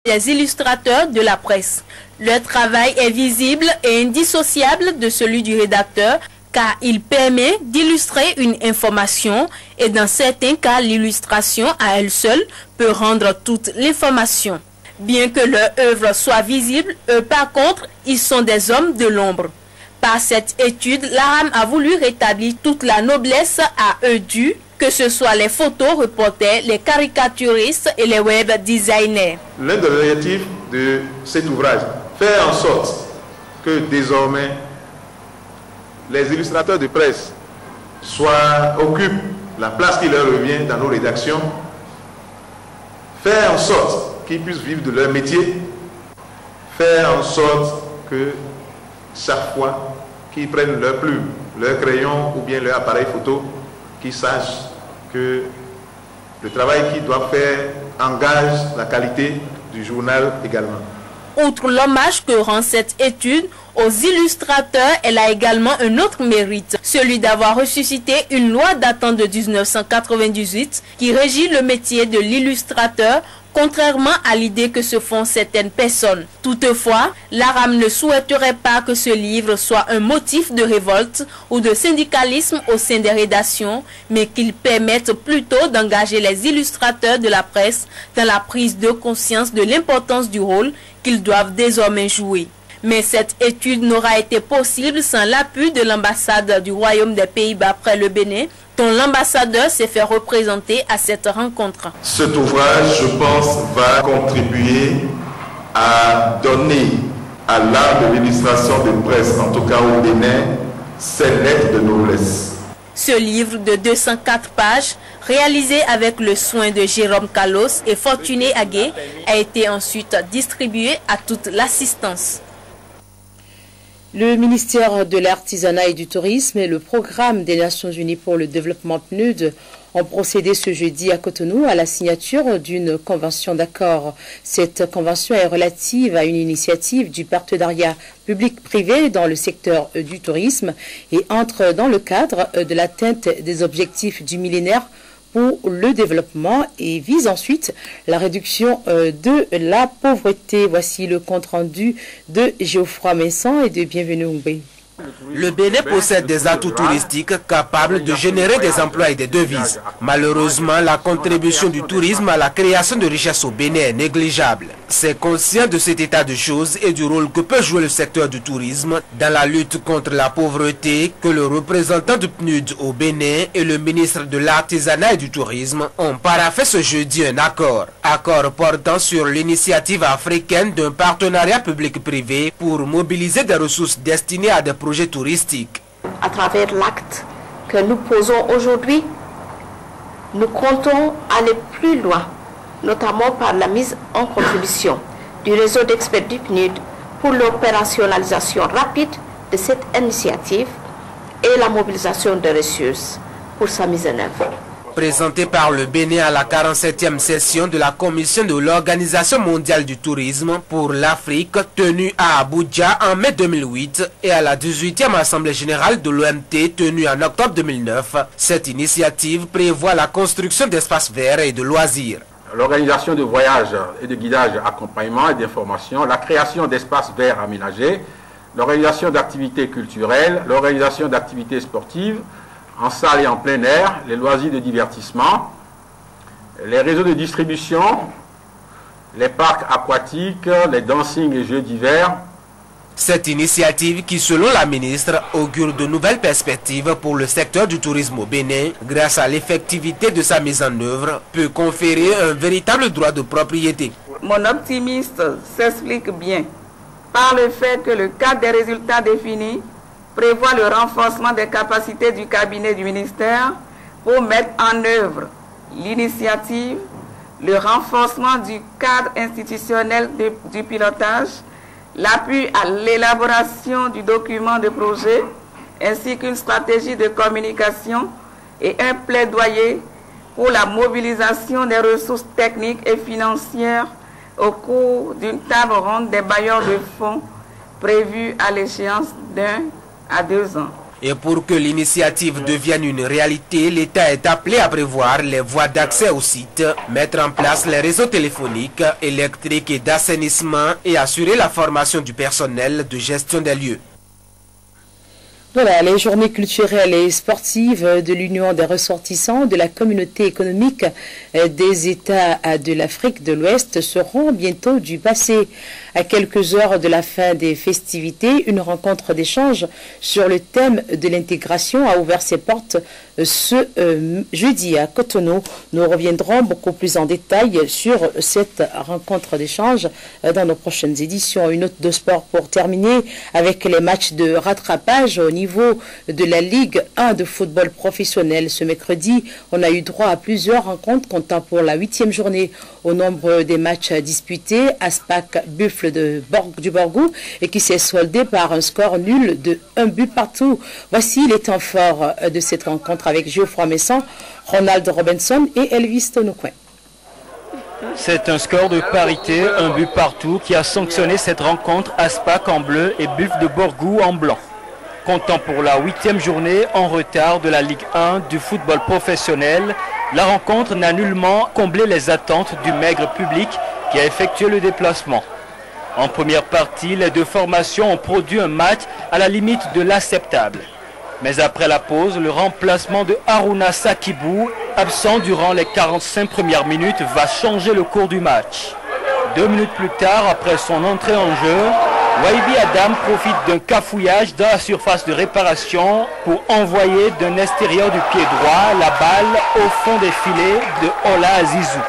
des illustrateurs de la presse. Leur travail est visible et indissociable de celui du rédacteur, car il permet d'illustrer une information et dans certains cas, l'illustration à elle seule peut rendre toute l'information. Bien que leur œuvre soit visible, eux par contre, ils sont des hommes de l'ombre. Par cette étude, l'ARAM a voulu rétablir toute la noblesse à eux due, que ce soit les photos reporters, les caricaturistes et les web designers. L'un des objectifs de cet ouvrage, faire en sorte que désormais les illustrateurs de presse occupent la place qui leur revient dans nos rédactions, faire en sorte qu'ils puissent vivre de leur métier, faire en sorte que chaque fois qu'ils prennent leur plume, leur crayon ou bien leur appareil photo, qu'ils sachent que le travail qu'ils doivent faire engage la qualité du journal également. Outre l'hommage que rend cette étude aux illustrateurs, elle a également un autre mérite, celui d'avoir ressuscité une loi datant de 1998 qui régit le métier de l'illustrateur, contrairement à l'idée que se font certaines personnes. Toutefois, l'ARAM ne souhaiterait pas que ce livre soit un motif de révolte ou de syndicalisme au sein des rédactions, mais qu'il permette plutôt d'engager les illustrateurs de la presse dans la prise de conscience de l'importance du rôle qu'ils doivent désormais jouer. Mais cette étude n'aura été possible sans l'appui de l'ambassade du Royaume des Pays-Bas près le Bénin, dont l'ambassadeur s'est fait représenter à cette rencontre. Cet ouvrage, je pense, va contribuer à donner à l'art de l'illustration de presse, en tout cas au Bénin, ses lettres de noblesse. Ce livre de 204 pages, réalisé avec le soin de Jérôme Kalos et Fortuné Agué, a été ensuite distribué à toute l'assistance. Le ministère de l'Artisanat et du Tourisme et le Programme des Nations Unies pour le développement PNUD ont procédé ce jeudi à Cotonou à la signature d'une convention d'accord. Cette convention est relative à une initiative du partenariat public-privé dans le secteur du tourisme et entre dans le cadre de l'atteinte des objectifs du millénaire pour le développement et vise ensuite la réduction de la pauvreté. Voici le compte-rendu de Geoffroy Messan et de Bienvenue Oubé. Le Bénin possède des atouts touristiques capables de générer des emplois et des devises. Malheureusement, la contribution du tourisme à la création de richesses au Bénin est négligeable. C'est conscient de cet état de choses et du rôle que peut jouer le secteur du tourisme dans la lutte contre la pauvreté que le représentant du PNUD au Bénin et le ministre de l'Artisanat et du Tourisme ont paraphé ce jeudi un accord. Accord portant sur l'initiative africaine d'un partenariat public-privé pour mobiliser des ressources destinées à des projets touristiques. À travers l'acte que nous posons aujourd'hui, nous comptons aller plus loin, notamment par la mise en contribution du réseau d'experts du PNUD pour l'opérationnalisation rapide de cette initiative et la mobilisation de ressources pour sa mise en œuvre. Présenté par le Bénin à la 47e session de la Commission de l'Organisation mondiale du tourisme pour l'Afrique, tenue à Abuja en mai 2008, et à la 18e Assemblée générale de l'OMT, tenue en octobre 2009, cette initiative prévoit la construction d'espaces verts et de loisirs. L'organisation de voyages et de guidage, accompagnement et d'information, la création d'espaces verts aménagés, l'organisation d'activités culturelles, l'organisation d'activités sportives, en salle et en plein air, les loisirs de divertissement, les réseaux de distribution, les parcs aquatiques, les dancing et jeux d'hiver. Cette initiative qui, selon la ministre, augure de nouvelles perspectives pour le secteur du tourisme au Bénin, grâce à l'effectivité de sa mise en œuvre, peut conférer un véritable droit de propriété. Mon optimisme s'explique bien par le fait que le cadre des résultats définis prévoit le renforcement des capacités du cabinet du ministère pour mettre en œuvre l'initiative, le renforcement du cadre institutionnel du pilotage, l'appui à l'élaboration du document de projet, ainsi qu'une stratégie de communication et un plaidoyer pour la mobilisation des ressources techniques et financières au cours d'une table ronde des bailleurs de fonds prévue à l'échéance d'1 à 2 ans. Et pour que l'initiative devienne une réalité, l'État est appelé à prévoir les voies d'accès au site, mettre en place les réseaux téléphoniques, électriques et d'assainissement et assurer la formation du personnel de gestion des lieux. Voilà, les journées culturelles et sportives de l'Union des ressortissants de la communauté économique des États de l'Afrique de l'Ouest seront bientôt du passé. À quelques heures de la fin des festivités, une rencontre d'échange sur le thème de l'intégration a ouvert ses portes ce jeudi à Cotonou. Nous reviendrons beaucoup plus en détail sur cette rencontre d'échange dans nos prochaines éditions. Une note de sport pour terminer avec les matchs de rattrapage au niveau de la Ligue 1 de football professionnel. Ce mercredi, on a eu droit à plusieurs rencontres comptant pour la 8e journée. Au nombre des matchs disputés, Aspac Buffle du Borgou et qui s'est soldé par un score nul de 1 but partout. Voici les temps forts de cette rencontre avec Geoffroy Messon, Ronald Robinson et Elvis Tonouquin. C'est un score de parité, 1 but partout, qui a sanctionné cette rencontre Aspac en bleu et Buffle de Borgou en blanc. Comptant pour la 8e journée en retard de la Ligue 1 du football professionnel, la rencontre n'a nullement comblé les attentes du maigre public qui a effectué le déplacement. En première partie, les deux formations ont produit un match à la limite de l'acceptable. Mais après la pause, le remplacement de Haruna Sakibou, absent durant les 45 premières minutes, va changer le cours du match. 2 minutes plus tard, après son entrée en jeu, Waibi Adam profite d'un cafouillage dans la surface de réparation pour envoyer d'un extérieur du pied droit la balle au fond des filets de Ola Azizou.